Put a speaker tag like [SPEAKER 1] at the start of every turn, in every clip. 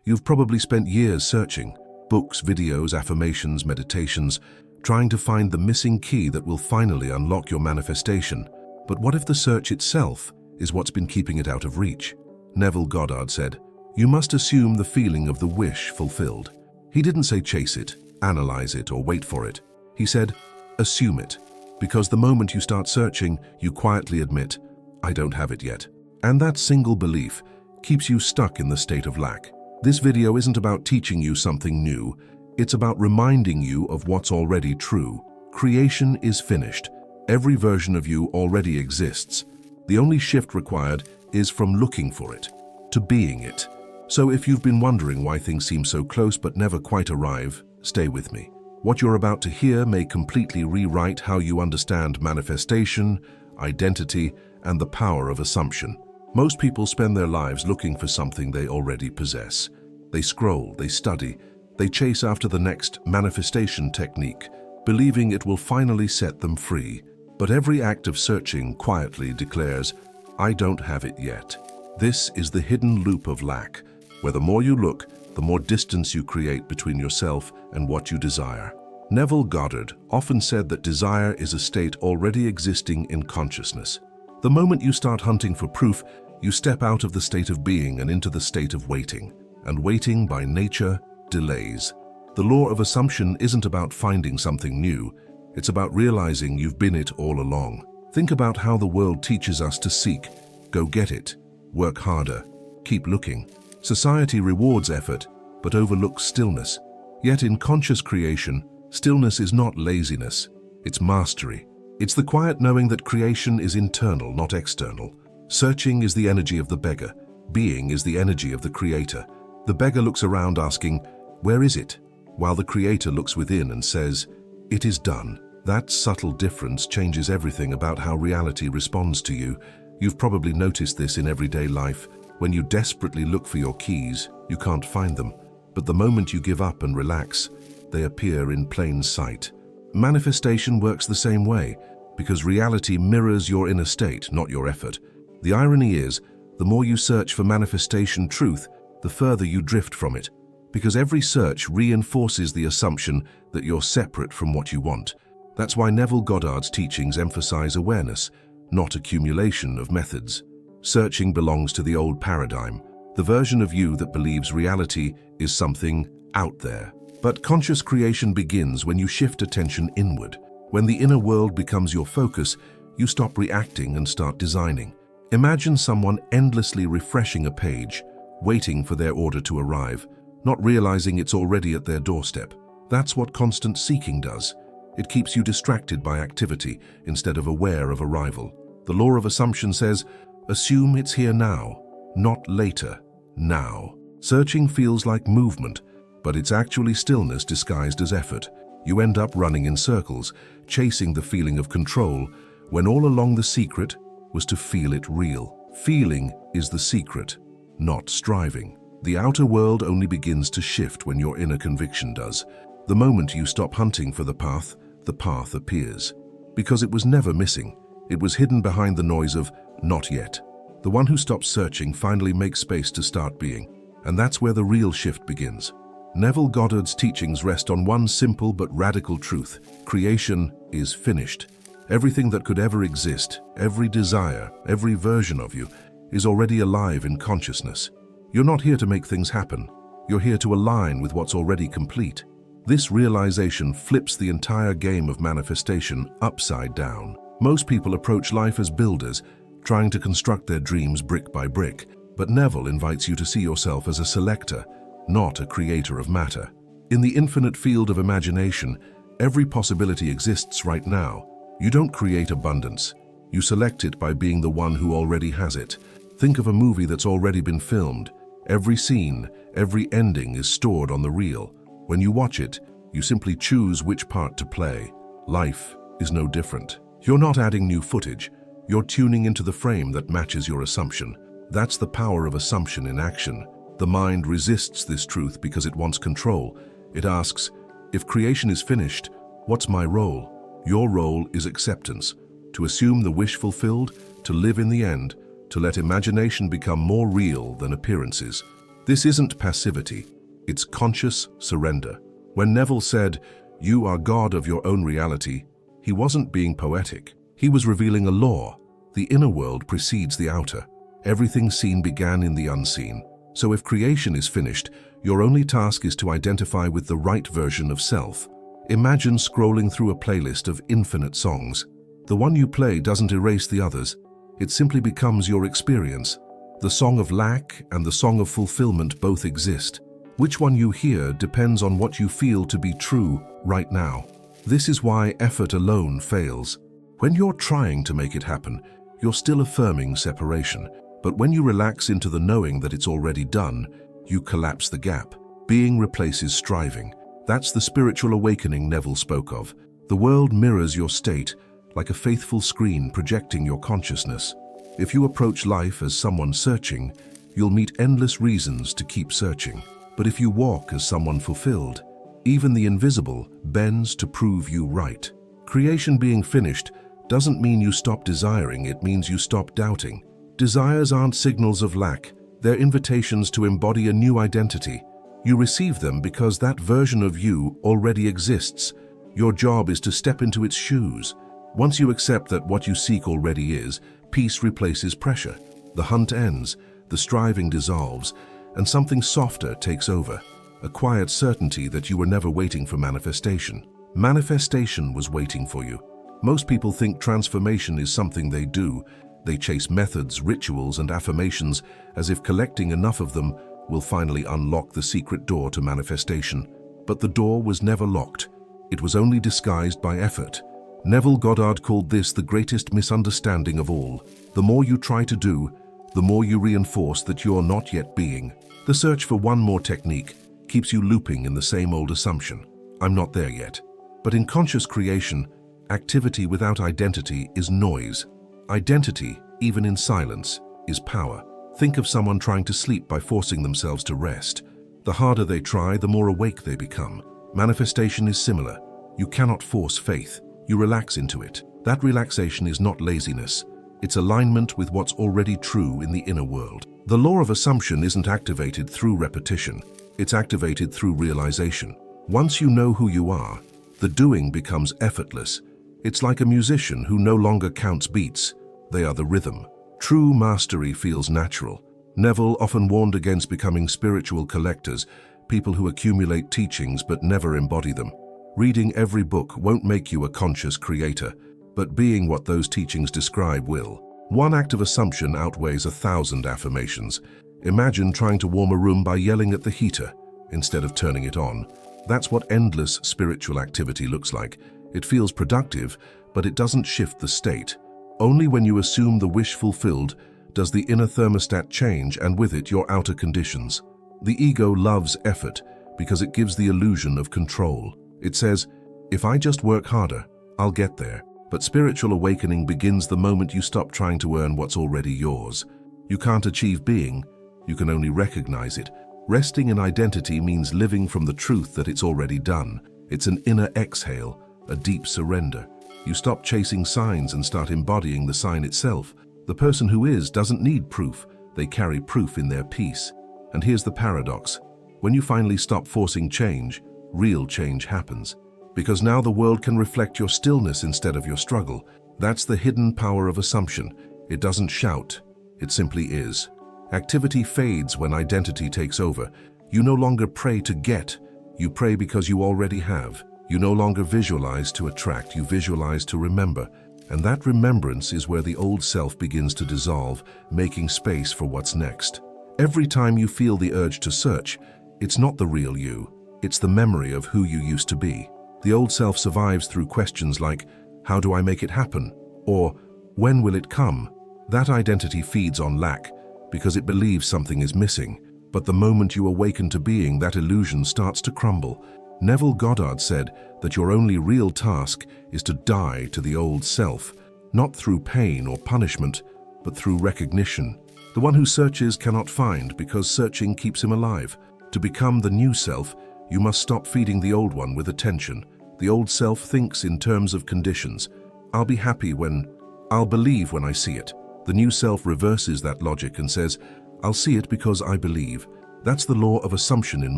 [SPEAKER 1] You've probably spent years searching, books, videos, affirmations, meditations, trying to find the missing key that will finally unlock your manifestation. But what if the search itself is what's been keeping it out of reach? Neville Goddard said, "You must assume the feeling of the wish fulfilled." He didn't say chase it, analyze it, or wait for it. He said, assume it, because the moment you start searching, you quietly admit, I don't have it yet. And that single belief keeps you stuck in the state of lack. This video isn't about teaching you something new. It's about reminding you of what's already true. Creation is finished. Every version of you already exists. The only shift required is from looking for it to being it. So if you've been wondering why things seem so close but never quite arrive, stay with me. What you're about to hear may completely rewrite how you understand manifestation, identity, and the power of assumption. Most people spend their lives looking for something they already possess. They scroll, they study, they chase after the next manifestation technique, believing it will finally set them free. But every act of searching quietly declares, I don't have it yet. This is the hidden loop of lack, where the more you look, the more distance you create between yourself and what you desire. Neville Goddard often said that desire is a state already existing in consciousness. The moment you start hunting for proof, you step out of the state of being and into the state of waiting. And waiting, by nature, delays. The law of assumption isn't about finding something new. It's about realizing you've been it all along. Think about how the world teaches us to seek, go get it, work harder, keep looking. Society rewards effort, but overlooks stillness. Yet in conscious creation, stillness is not laziness, it's mastery. It's the quiet knowing that creation is internal, not external. Searching is the energy of the beggar. Being is the energy of the creator. The beggar looks around asking, where is it? While the creator looks within and says, it is done. That subtle difference changes everything about how reality responds to you. You've probably noticed this in everyday life. When you desperately look for your keys, you can't find them. But the moment you give up and relax, they appear in plain sight. Manifestation works the same way, because reality mirrors your inner state, not your effort. The irony is, the more you search for manifestation truth, the further you drift from it, because every search reinforces the assumption that you're separate from what you want. That's why Neville Goddard's teachings emphasize awareness, not accumulation of methods. Searching belongs to the old paradigm, the version of you that believes reality is something out there. But conscious creation begins when you shift attention inward. When the inner world becomes your focus, you stop reacting and start designing. Imagine someone endlessly refreshing a page, waiting for their order to arrive, not realizing it's already at their doorstep. That's what constant seeking does. It keeps you distracted by activity instead of aware of arrival. The law of assumption says, assume it's here now, not later, now. Searching feels like movement, but it's actually stillness disguised as effort. You end up running in circles, chasing the feeling of control, when all along the secret was to feel it real. Feeling is the secret, not striving. The outer world only begins to shift when your inner conviction does. The moment you stop hunting for the path appears. Because it was never missing. It was hidden behind the noise of not yet. The one who stops searching finally makes space to start being, and that's where the real shift begins. Neville Goddard's teachings rest on one simple but radical truth. Creation is finished. Everything that could ever exist, every desire, every version of you, is already alive in consciousness. You're not here to make things happen. You're here to align with what's already complete. This realization flips the entire game of manifestation upside down. Most people approach life as builders, trying to construct their dreams brick by brick. But Neville invites you to see yourself as a selector, not a creator of matter. In the infinite field of imagination, every possibility exists right now. You don't create abundance. You select it by being the one who already has it. Think of a movie that's already been filmed. Every scene, every ending is stored on the reel. When you watch it, you simply choose which part to play. Life is no different. You're not adding new footage. You're tuning into the frame that matches your assumption. That's the power of assumption in action. The mind resists this truth because it wants control. It asks, if creation is finished, what's my role? Your role is acceptance. To assume the wish fulfilled, to live in the end, to let imagination become more real than appearances. This isn't passivity, it's conscious surrender. When Neville said, "You are God of your own reality," he wasn't being poetic. He was revealing a law. The inner world precedes the outer. Everything seen began in the unseen. So if creation is finished, your only task is to identify with the right version of self. Imagine scrolling through a playlist of infinite songs. The one you play doesn't erase the others. It simply becomes your experience. The song of lack and the song of fulfillment both exist. Which one you hear depends on what you feel to be true right now. This is why effort alone fails. When you're trying to make it happen, you're still affirming separation. But when you relax into the knowing that it's already done, you collapse the gap. Being replaces striving. That's the spiritual awakening Neville spoke of. The world mirrors your state, like a faithful screen projecting your consciousness. If you approach life as someone searching, you'll meet endless reasons to keep searching. But if you walk as someone fulfilled, even the invisible bends to prove you right. Creation being finished doesn't mean you stop desiring, it means you stop doubting. Desires aren't signals of lack, they're invitations to embody a new identity. You receive them because that version of you already exists. Your job is to step into its shoes. Once you accept that what you seek already is, peace replaces pressure. The hunt ends, the striving dissolves, and something softer takes over. A quiet certainty that you were never waiting for manifestation. Manifestation was waiting for you. Most people think transformation is something they do. They chase methods, rituals, and affirmations as if collecting enough of them will finally unlock the secret door to manifestation. But the door was never locked. It was only disguised by effort. Neville Goddard called this the greatest misunderstanding of all. The more you try to do, the more you reinforce that you're not yet being. The search for one more technique keeps you looping in the same old assumption. I'm not there yet. But in conscious creation, activity without identity is noise. Identity, even in silence, is power. Think of someone trying to sleep by forcing themselves to rest. The harder they try, the more awake they become. Manifestation is similar. You cannot force faith. You relax into it. That relaxation is not laziness. It's alignment with what's already true in the inner world. The law of assumption isn't activated through repetition. It's activated through realization. Once you know who you are, the doing becomes effortless. It's like a musician who no longer counts beats. They are the rhythm. True mastery feels natural. Neville often warned against becoming spiritual collectors, people who accumulate teachings but never embody them. Reading every book won't make you a conscious creator, but being what those teachings describe will. One act of assumption outweighs 1,000 affirmations. Imagine trying to warm a room by yelling at the heater instead of turning it on. That's what endless spiritual activity looks like. It feels productive, but it doesn't shift the state. Only when you assume the wish fulfilled does the inner thermostat change, and with it your outer conditions. The ego loves effort because it gives the illusion of control. It says, if I just work harder, I'll get there. But spiritual awakening begins the moment you stop trying to earn what's already yours. You can't achieve being, you can only recognize it. Resting in identity means living from the truth that it's already done. It's an inner exhale, a deep surrender. You stop chasing signs and start embodying the sign itself. The person who is doesn't need proof. They carry proof in their peace. And here's the paradox. When you finally stop forcing change, real change happens. Because now the world can reflect your stillness instead of your struggle. That's the hidden power of assumption. It doesn't shout, it simply is. Activity fades when identity takes over. You no longer pray to get, you pray because you already have. You no longer visualize to attract, you visualize to remember. And that remembrance is where the old self begins to dissolve, making space for what's next. Every time you feel the urge to search, it's not the real you, it's the memory of who you used to be. The old self survives through questions like, how do I make it happen? Or, when will it come? That identity feeds on lack, because it believes something is missing. But the moment you awaken to being, that illusion starts to crumble. Neville Goddard said that your only real task is to die to the old self, not through pain or punishment, but through recognition. The one who searches cannot find, because searching keeps him alive. To become the new self, you must stop feeding the old one with attention. The old self thinks in terms of conditions. I'll be happy when, I'll believe when I see it. The new self reverses that logic and says, I'll see it because I believe. That's the law of assumption in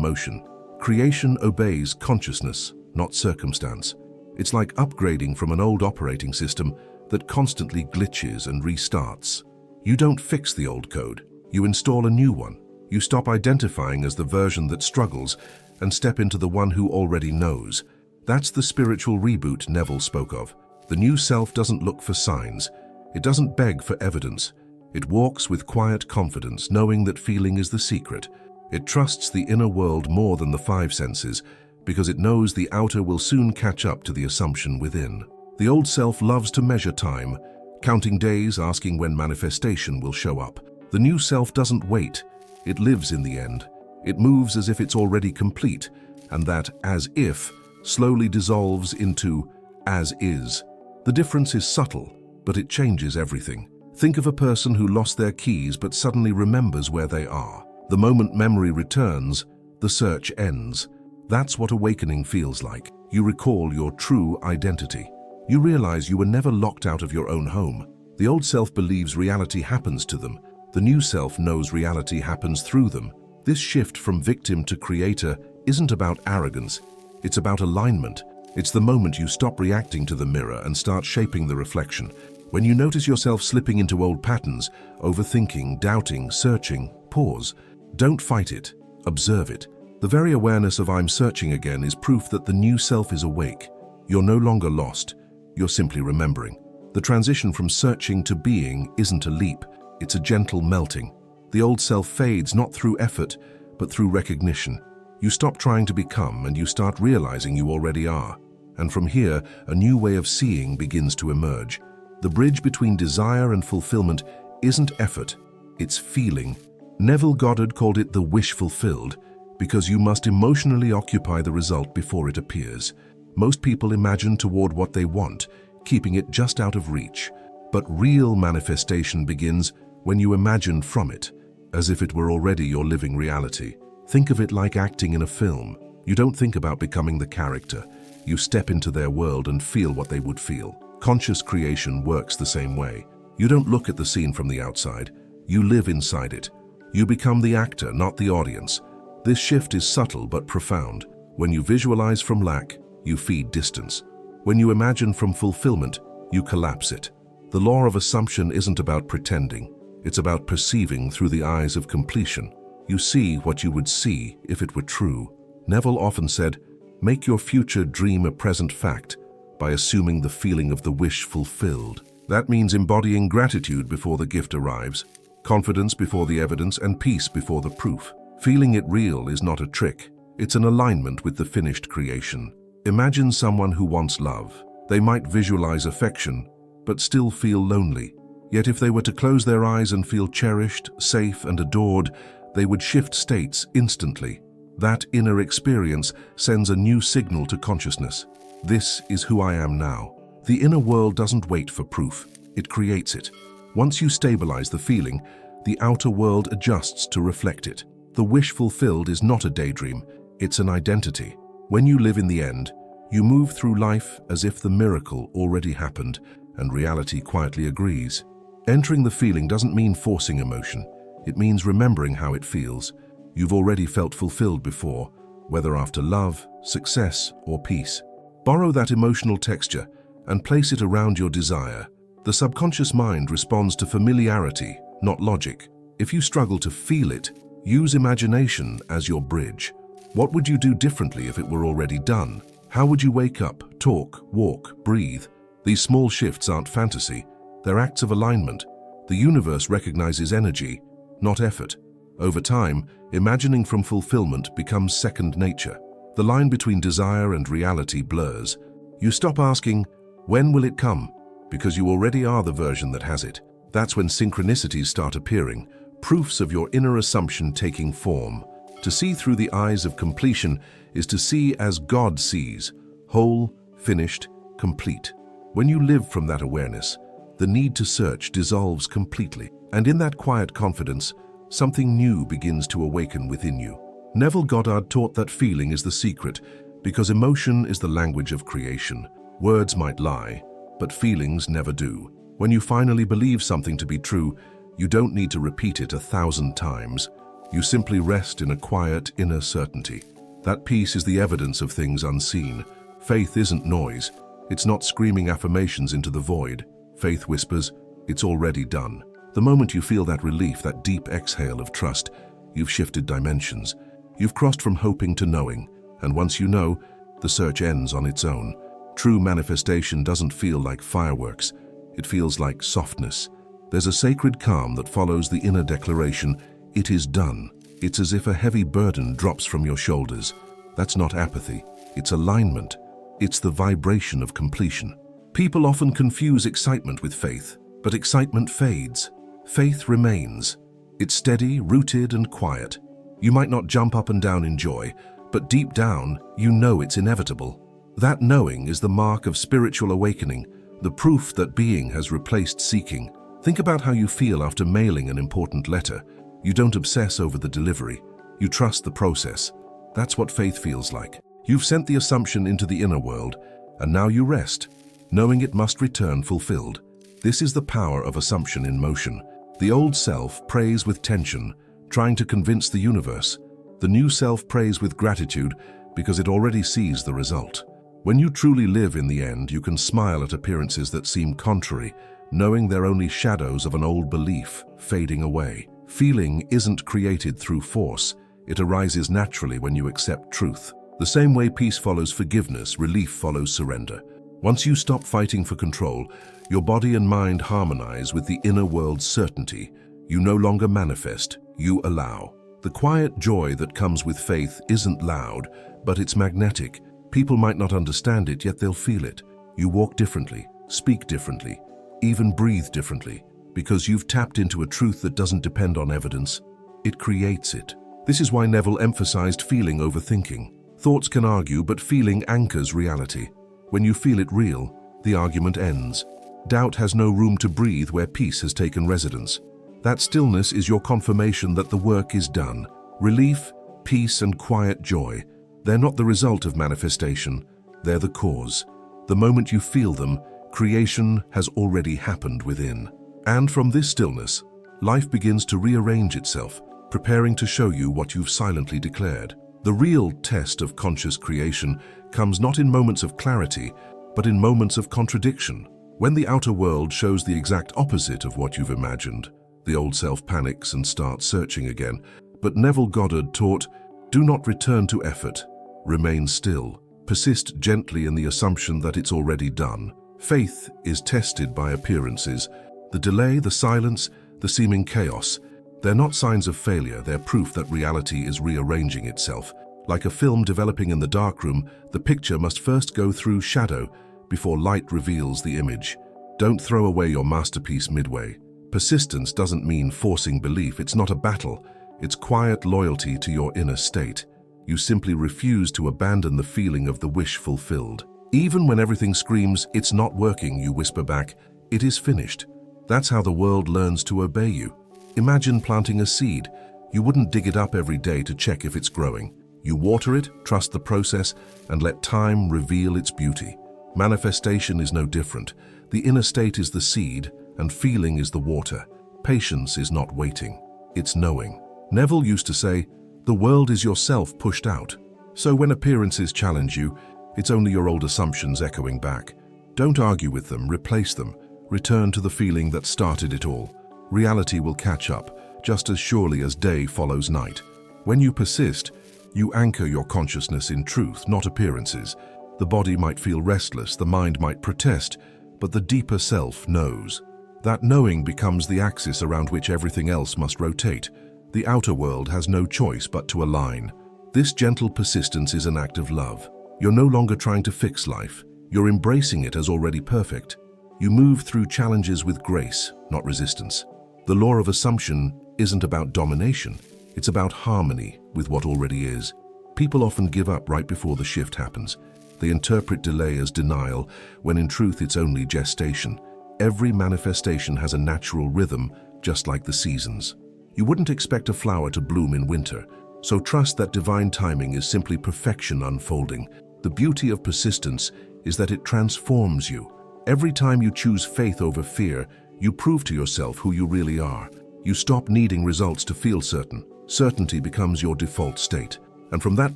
[SPEAKER 1] motion. Creation obeys consciousness, not circumstance. It's like upgrading from an old operating system that constantly glitches and restarts. You don't fix the old code, you install a new one. You stop identifying as the version that struggles and step into the one who already knows. That's the spiritual reboot Neville spoke of. The new self doesn't look for signs. It doesn't beg for evidence. It walks with quiet confidence, knowing that feeling is the secret. It trusts the inner world more than the five senses, because it knows the outer will soon catch up to the assumption within. The old self loves to measure time, counting days, asking when manifestation will show up. The new self doesn't wait. It lives in the end. It moves as if it's already complete, and that as if slowly dissolves into as is. The difference is subtle, but it changes everything. Think of a person who lost their keys but suddenly remembers where they are. The moment memory returns, the search ends. That's what awakening feels like. You recall your true identity. You realize you were never locked out of your own home. The old self believes reality happens to them. The new self knows reality happens through them. This shift from victim to creator isn't about arrogance. It's about alignment. It's the moment you stop reacting to the mirror and start shaping the reflection. When you notice yourself slipping into old patterns, overthinking, doubting, searching, pause. Don't fight it. Observe it. The very awareness of I'm searching again is proof that the new self is awake. You're no longer lost. You're simply remembering. The transition from searching to being isn't a leap. It's a gentle melting. The old self fades not through effort, but through recognition. You stop trying to become and you start realizing you already are. And from here, a new way of seeing begins to emerge. The bridge between desire and fulfillment isn't effort, it's feeling. Neville Goddard called it the wish fulfilled, because you must emotionally occupy the result before it appears. Most people imagine toward what they want, keeping it just out of reach. But real manifestation begins when you imagine from it, as if it were already your living reality. Think of it like acting in a film. You don't think about becoming the character. You step into their world and feel what they would feel. Conscious creation works the same way. You don't look at the scene from the outside. You live inside it. You become the actor, not the audience. This shift is subtle but profound. When you visualize from lack, you feed distance. When you imagine from fulfillment, you collapse it. The law of assumption isn't about pretending. It's about perceiving through the eyes of completion. You see what you would see if it were true. Neville often said, make your future dream a present fact by assuming the feeling of the wish fulfilled. That means embodying gratitude before the gift arrives, confidence before the evidence, and peace before the proof. Feeling it real is not a trick. It's an alignment with the finished creation. Imagine someone who wants love. They might visualize affection, but still feel lonely. Yet if they were to close their eyes and feel cherished, safe, and adored, they would shift states instantly. That inner experience sends a new signal to consciousness. This is who I am now. The inner world doesn't wait for proof. It creates it. Once you stabilize the feeling, the outer world adjusts to reflect it. The wish fulfilled is not a daydream. It's an identity. When you live in the end, you move through life as if the miracle already happened and reality quietly agrees. Entering the feeling doesn't mean forcing emotion. It means remembering how it feels. You've already felt fulfilled before, whether after love, success, or peace. Borrow that emotional texture and place it around your desire. The subconscious mind responds to familiarity, not logic. If you struggle to feel it, use imagination as your bridge. What would you do differently if it were already done? How would you wake up, talk, walk, breathe? These small shifts aren't fantasy. They're acts of alignment. The universe recognizes energy, not effort. Over time, imagining from fulfillment becomes second nature. The line between desire and reality blurs. You stop asking, when will it come? Because you already are the version that has it. That's when synchronicities start appearing, proofs of your inner assumption taking form. To see through the eyes of completion is to see as God sees, whole, finished, complete. When you live from that awareness, the need to search dissolves completely. And in that quiet confidence, something new begins to awaken within you. Neville Goddard taught that feeling is the secret because emotion is the language of creation. Words might lie, but feelings never do. When you finally believe something to be true, you don't need to repeat it 1,000 times. You simply rest in a quiet inner certainty. That peace is the evidence of things unseen. Faith isn't noise. It's not screaming affirmations into the void. Faith whispers, "It's already done." The moment you feel that relief, that deep exhale of trust, you've shifted dimensions. You've crossed from hoping to knowing, and once you know, the search ends on its own. True manifestation doesn't feel like fireworks. It feels like softness. There's a sacred calm that follows the inner declaration, "It is done." It's as if a heavy burden drops from your shoulders. That's not apathy. It's alignment. It's the vibration of completion. People often confuse excitement with faith, but excitement fades. Faith remains. It's steady, rooted, and quiet. You might not jump up and down in joy, but deep down, you know it's inevitable. That knowing is the mark of spiritual awakening, the proof that being has replaced seeking. Think about how you feel after mailing an important letter. You don't obsess over the delivery. You trust the process. That's what faith feels like. You've sent the assumption into the inner world, and now you rest, knowing it must return fulfilled. This is the power of assumption in motion. The old self prays with tension, trying to convince the universe. The new self prays with gratitude because it already sees the result. When you truly live in the end, you can smile at appearances that seem contrary, knowing they're only shadows of an old belief fading away. Feeling isn't created through force. It arises naturally when you accept truth. The same way peace follows forgiveness, relief follows surrender. Once you stop fighting for control, your body and mind harmonize with the inner world's certainty. You no longer manifest, you allow. The quiet joy that comes with faith isn't loud, but it's magnetic. People might not understand it, yet they'll feel it. You walk differently, speak differently, even breathe differently, because you've tapped into a truth that doesn't depend on evidence. It creates it. This is why Neville emphasized feeling over thinking. Thoughts can argue, but feeling anchors reality. When you feel it real, the argument ends. Doubt has no room to breathe where peace has taken residence. That stillness is your confirmation that the work is done. Relief, peace, and quiet joy. They're not the result of manifestation, they're the cause. The moment you feel them, creation has already happened within. And from this stillness, life begins to rearrange itself, preparing to show you what you've silently declared. The real test of conscious creation comes not in moments of clarity, but in moments of contradiction. When the outer world shows the exact opposite of what you've imagined, the old self panics and starts searching again. But Neville Goddard taught, do not return to effort. Remain still. Persist gently in the assumption that it's already done. Faith is tested by appearances. The delay, the silence, the seeming chaos. They're not signs of failure, they're proof that reality is rearranging itself. Like a film developing in the darkroom, the picture must first go through shadow before light reveals the image. Don't throw away your masterpiece midway. Persistence doesn't mean forcing belief. It's not a battle. It's quiet loyalty to your inner state. You simply refuse to abandon the feeling of the wish fulfilled. Even when everything screams, it's not working, you whisper back, it is finished. That's how the world learns to obey you. Imagine planting a seed. You wouldn't dig it up every day to check if it's growing. You water it, trust the process, and let time reveal its beauty. Manifestation is no different. The inner state is the seed, and feeling is the water. Patience is not waiting, it's knowing. Neville used to say, the world is yourself pushed out. So when appearances challenge you, it's only your old assumptions echoing back. Don't argue with them, replace them. Return to the feeling that started it all. Reality will catch up, just as surely as day follows night. When you persist, you anchor your consciousness in truth, not appearances. The body might feel restless, the mind might protest, but the deeper self knows. That knowing becomes the axis around which everything else must rotate. The outer world has no choice but to align. This gentle persistence is an act of love. You're no longer trying to fix life. You're embracing it as already perfect. You move through challenges with grace, not resistance. The law of assumption isn't about domination. It's about harmony with what already is. People often give up right before the shift happens. They interpret delay as denial, when in truth it's only gestation. Every manifestation has a natural rhythm, just like the seasons. You wouldn't expect a flower to bloom in winter, so trust that divine timing is simply perfection unfolding. The beauty of persistence is that it transforms you. Every time you choose faith over fear, you prove to yourself who you really are. You stop needing results to feel certain. certainty becomes your default state. And from that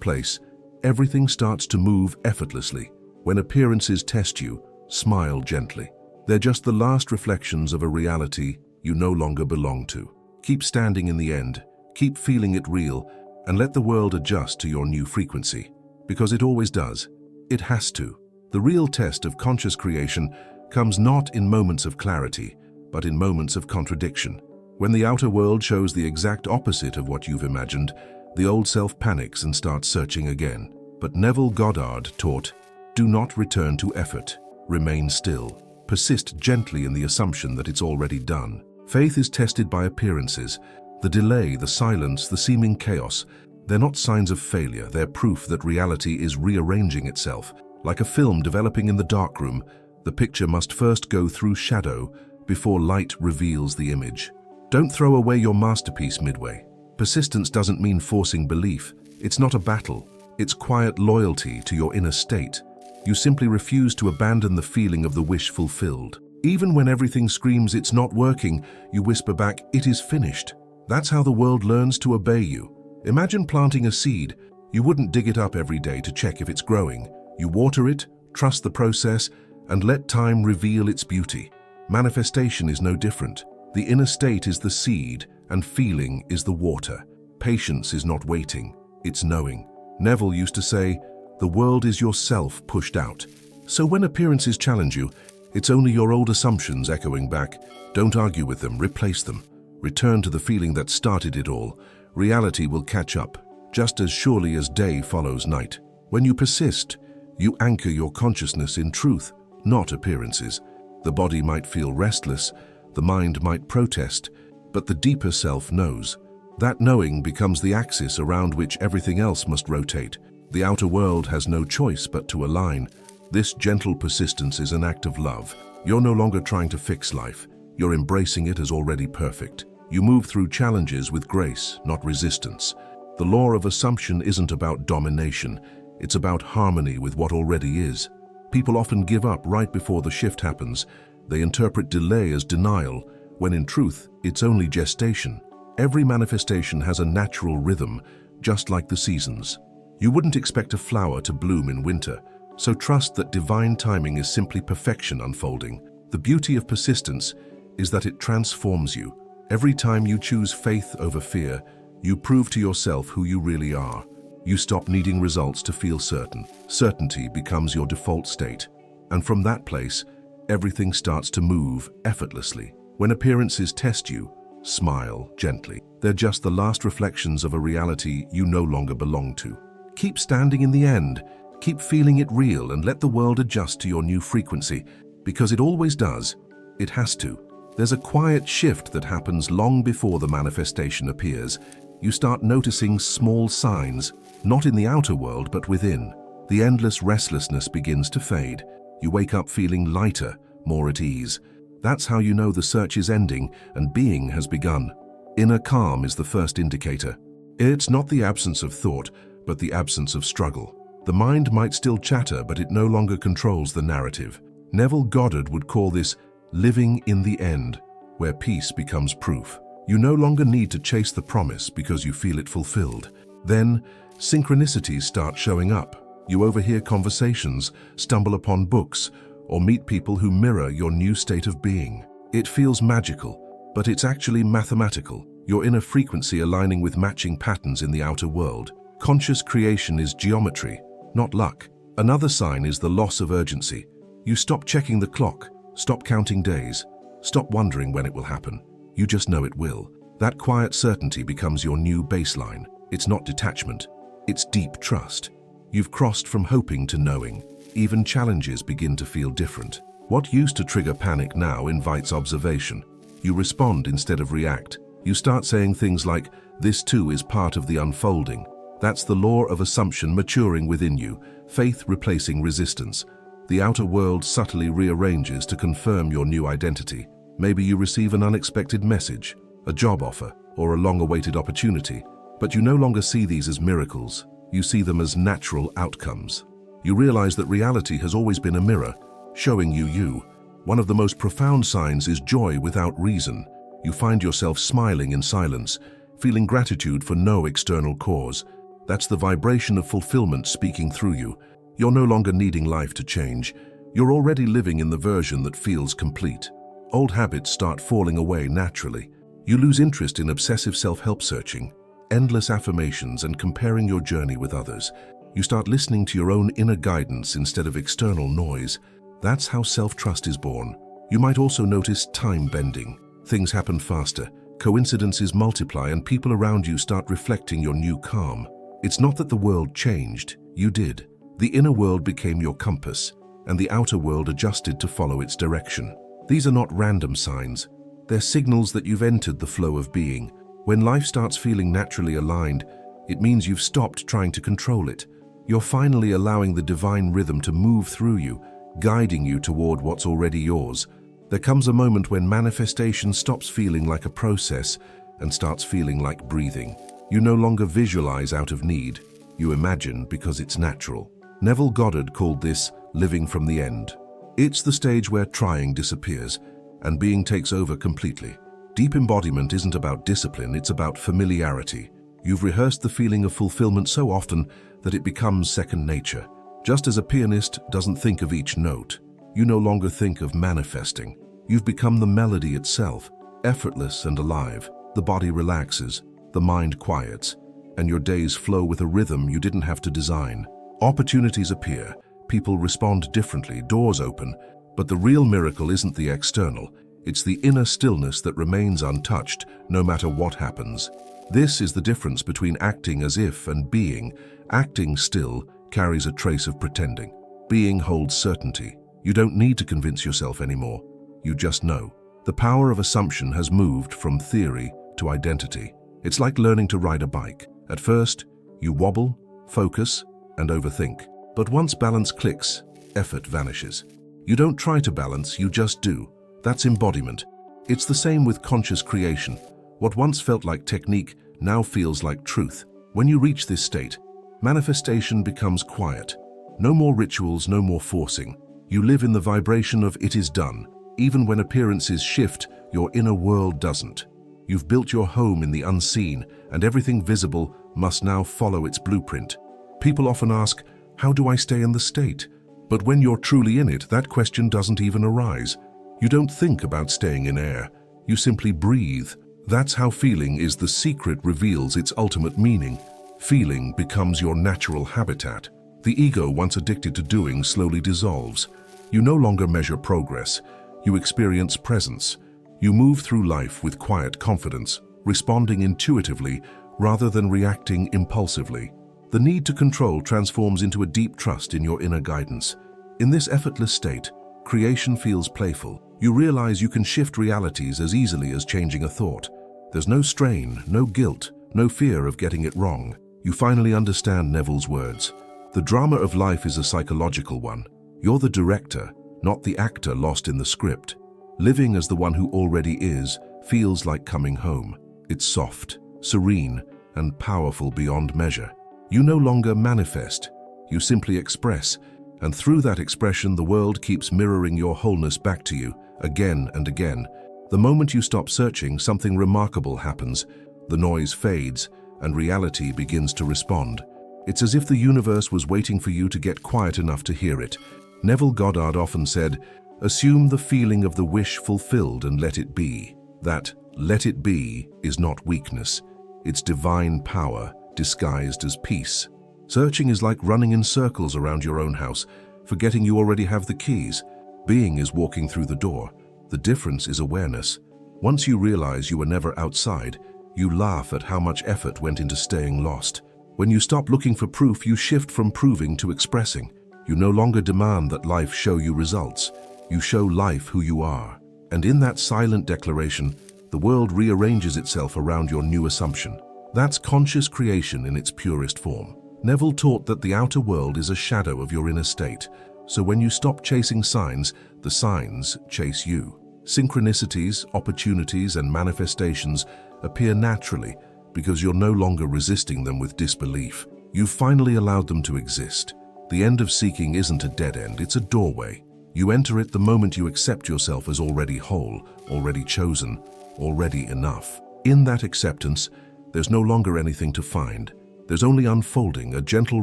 [SPEAKER 1] place, everything starts to move effortlessly. When appearances test you, smile gently. They're just the last reflections of a reality you no longer belong to. Keep standing in the end, keep feeling it real, and let the world adjust to your new frequency. Because it always does. It has to. The real test of conscious creation comes not in moments of clarity, but in moments of contradiction. When the outer world shows the exact opposite of what you've imagined, the old self panics and starts searching again. But Neville Goddard taught, do not return to effort. Remain still. Persist gently in the assumption that it's already done. Faith is tested by appearances. The delay, the silence, the seeming chaos. They're not signs of failure, they're proof that reality is rearranging itself. Like a film developing in the darkroom, the picture must first go through shadow before light reveals the image. Don't throw away your masterpiece midway. Persistence doesn't mean forcing belief. It's not a battle. It's quiet loyalty to your inner state. You simply refuse to abandon the feeling of the wish fulfilled. Even when everything screams it's not working, you whisper back, it is finished. That's how the world learns to obey you. Imagine planting a seed. You wouldn't dig it up every day to check if it's growing. You water it, trust the process, and let time reveal its beauty. Manifestation is no different. The inner state is the seed, and feeling is the water. Patience is not waiting, it's knowing. Neville used to say, the world is yourself pushed out. So when appearances challenge you, it's only your old assumptions echoing back. Don't argue with them, replace them. Return to the feeling that started it all. Reality will catch up, just as surely as day follows night. When you persist, you anchor your consciousness in truth, not appearances. The body might feel restless, the mind might protest, but the deeper self knows. That knowing becomes the axis around which everything else must rotate. The outer world has no choice but to align. This gentle persistence is an act of love. You're no longer trying to fix life. You're embracing it as already perfect. You move through challenges with grace, not resistance. The law of assumption isn't about domination. It's about harmony with what already is. People often give up right before the shift happens. They interpret delay as denial, when in truth, it's only gestation. Every manifestation has a natural rhythm, just like the seasons. You wouldn't expect a flower to bloom in winter, so trust that divine timing is simply perfection unfolding. The beauty of persistence is that it transforms you. Every time you choose faith over fear, you prove to yourself who you really are. You stop needing results to feel certain. Certainty becomes your default state. And from that place, everything starts to move effortlessly. When appearances test you, smile gently. They're just the last reflections of a reality you no longer belong to. Keep standing in the end. Keep feeling it real and let the world adjust to your new frequency. Because it always does. It has to. There's a quiet shift that happens long before the manifestation appears. You start noticing small signs, not in the outer world but within. The endless restlessness begins to fade. You wake up feeling lighter, more at ease. That's how you know the search is ending and being has begun. Inner calm is the first indicator. It's not the absence of thought, but the absence of struggle. The mind might still chatter, but it no longer controls the narrative. Neville Goddard would call this living in the end, where peace becomes proof. You no longer need to chase the promise because you feel it fulfilled. Then, synchronicities start showing up. You overhear conversations, stumble upon books, or meet people who mirror your new state of being. It feels magical, but it's actually mathematical. Your inner frequency aligning with matching patterns in the outer world. Conscious creation is geometry, not luck. Another sign is the loss of urgency. You stop checking the clock, stop counting days, stop wondering when it will happen. You just know it will. That quiet certainty becomes your new baseline. It's not detachment, it's deep trust. You've crossed from hoping to knowing. Even challenges begin to feel different. What used to trigger panic now invites observation. You respond instead of react. You start saying things like, this too is part of the unfolding. That's the law of assumption maturing within you, faith replacing resistance. The outer world subtly rearranges to confirm your new identity. Maybe you receive an unexpected message, a job offer, or a long-awaited opportunity, but you no longer see these as miracles. You see them as natural outcomes. You realize that reality has always been a mirror, showing you you. One of the most profound signs is joy without reason. You find yourself smiling in silence, feeling gratitude for no external cause. That's the vibration of fulfillment speaking through you. You're no longer needing life to change. You're already living in the version that feels complete. Old habits start falling away naturally. You lose interest in obsessive self-help searching, endless affirmations, and comparing your journey with others. You start listening to your own inner guidance instead of external noise. That's how self-trust is born. You might also notice time bending. Things happen faster, coincidences multiply, and people around you start reflecting your new calm. It's not that the world changed, you did. The inner world became your compass, and the outer world adjusted to follow its direction. These are not random signs. They're signals that you've entered the flow of being. When life starts feeling naturally aligned, it means you've stopped trying to control it. You're finally allowing the divine rhythm to move through you, guiding you toward what's already yours. There comes a moment when manifestation stops feeling like a process and starts feeling like breathing. You no longer visualize out of need. You imagine because it's natural. Neville Goddard called this living from the end. It's the stage where trying disappears and being takes over completely. Deep embodiment isn't about discipline, it's about familiarity. You've rehearsed the feeling of fulfillment so often that it becomes second nature. Just as a pianist doesn't think of each note, you no longer think of manifesting. You've become the melody itself, effortless and alive. The body relaxes, the mind quiets, and your days flow with a rhythm you didn't have to design. Opportunities appear, people respond differently, doors open, but the real miracle isn't the external. It's the inner stillness that remains untouched no matter what happens. This is the difference between acting as if and being. Acting still carries a trace of pretending. Being holds certainty. You don't need to convince yourself anymore. You just know. The power of assumption has moved from theory to identity. It's like learning to ride a bike. At first, you wobble, focus, and overthink. But once balance clicks, effort vanishes. You don't try to balance, you just do. That's embodiment. It's the same with conscious creation. What once felt like technique now feels like truth. When you reach this state, manifestation becomes quiet. No more rituals, no more forcing. You live in the vibration of it is done. Even when appearances shift, your inner world doesn't. You've built your home in the unseen, and everything visible must now follow its blueprint. People often ask, how do I stay in the state? But when you're truly in it, that question doesn't even arise. You don't think about staying in air. You simply breathe. That's how feeling is. The secret reveals its ultimate meaning. Feeling becomes your natural habitat. The ego, once addicted to doing, slowly dissolves. You no longer measure progress. You experience presence. You move through life with quiet confidence, responding intuitively rather than reacting impulsively. The need to control transforms into a deep trust in your inner guidance. In this effortless state, creation feels playful. You realize you can shift realities as easily as changing a thought. There's no strain, no guilt, no fear of getting it wrong. You finally understand Neville's words. The drama of life is a psychological one. You're the director, not the actor lost in the script. Living as the one who already is feels like coming home. It's soft, serene, and powerful beyond measure. You no longer manifest, you simply express, and through that expression the world keeps mirroring your wholeness back to you, again and again. The moment you stop searching, something remarkable happens. The noise fades, and reality begins to respond. It's as if the universe was waiting for you to get quiet enough to hear it. Neville Goddard often said, assume the feeling of the wish fulfilled and let it be. That let it be is not weakness. It's divine power disguised as peace. Searching is like running in circles around your own house, forgetting you already have the keys. Being is walking through the door. The difference is awareness. Once you realize you were never outside, you laugh at how much effort went into staying lost. When you stop looking for proof, you shift from proving to expressing. You no longer demand that life show you results. You show life who you are. And in that silent declaration, the world rearranges itself around your new assumption. That's conscious creation in its purest form. Neville taught that the outer world is a shadow of your inner state. So when you stop chasing signs, the signs chase you. Synchronicities, opportunities, and manifestations appear naturally because you're no longer resisting them with disbelief. You've finally allowed them to exist. The end of seeking isn't a dead end, it's a doorway. You enter it the moment you accept yourself as already whole, already chosen, already enough. In that acceptance, there's no longer anything to find. There's only unfolding, a gentle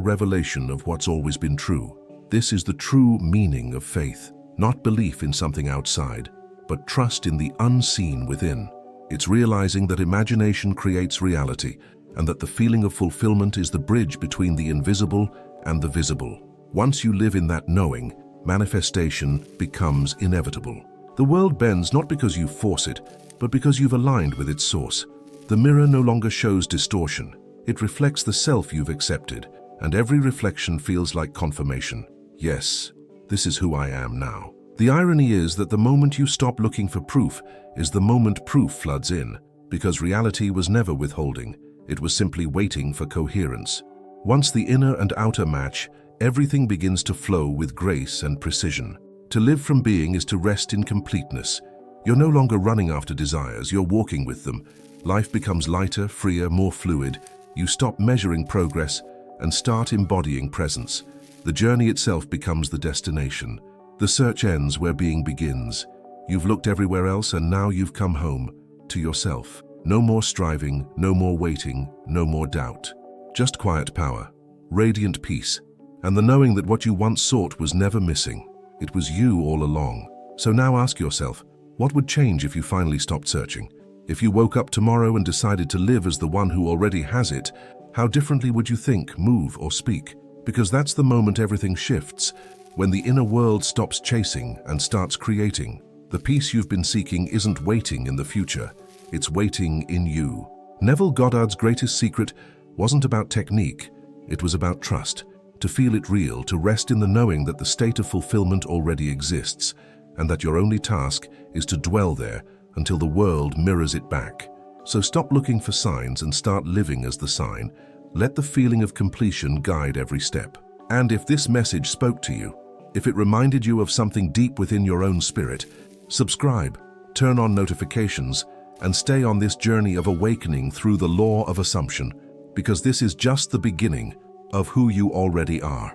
[SPEAKER 1] revelation of what's always been true. This is the true meaning of faith, not belief in something outside, but trust in the unseen within. It's realizing that imagination creates reality, and that the feeling of fulfillment is the bridge between the invisible and the visible. Once you live in that knowing, manifestation becomes inevitable. The world bends not because you force it, but because you've aligned with its source. The mirror no longer shows distortion. It reflects the self you've accepted, and every reflection feels like confirmation. Yes, this is who I am now. The irony is that the moment you stop looking for proof is the moment proof floods in, because reality was never withholding. It was simply waiting for coherence. Once the inner and outer match, everything begins to flow with grace and precision. To live from being is to rest in completeness. You're no longer running after desires, you're walking with them. Life becomes lighter, freer, more fluid. You stop measuring progress and start embodying presence. The journey itself becomes the destination. The search ends where being begins. You've looked everywhere else and now you've come home to yourself. No more striving, no more waiting, no more doubt. Just quiet power, radiant peace, and the knowing that what you once sought was never missing. It was you all along. So now ask yourself, what would change if you finally stopped searching? If you woke up tomorrow and decided to live as the one who already has it, how differently would you think, move, or speak? Because that's the moment everything shifts, when the inner world stops chasing and starts creating. The peace you've been seeking isn't waiting in the future, it's waiting in you. Neville Goddard's greatest secret wasn't about technique, it was about trust. To feel it real, to rest in the knowing that the state of fulfillment already exists, and that your only task is to dwell there until the world mirrors it back. So stop looking for signs and start living as the sign. Let the feeling of completion guide every step. And if this message spoke to you, if it reminded you of something deep within your own spirit, subscribe, turn on notifications, and stay on this journey of awakening through the law of assumption, because this is just the beginning of who you already are.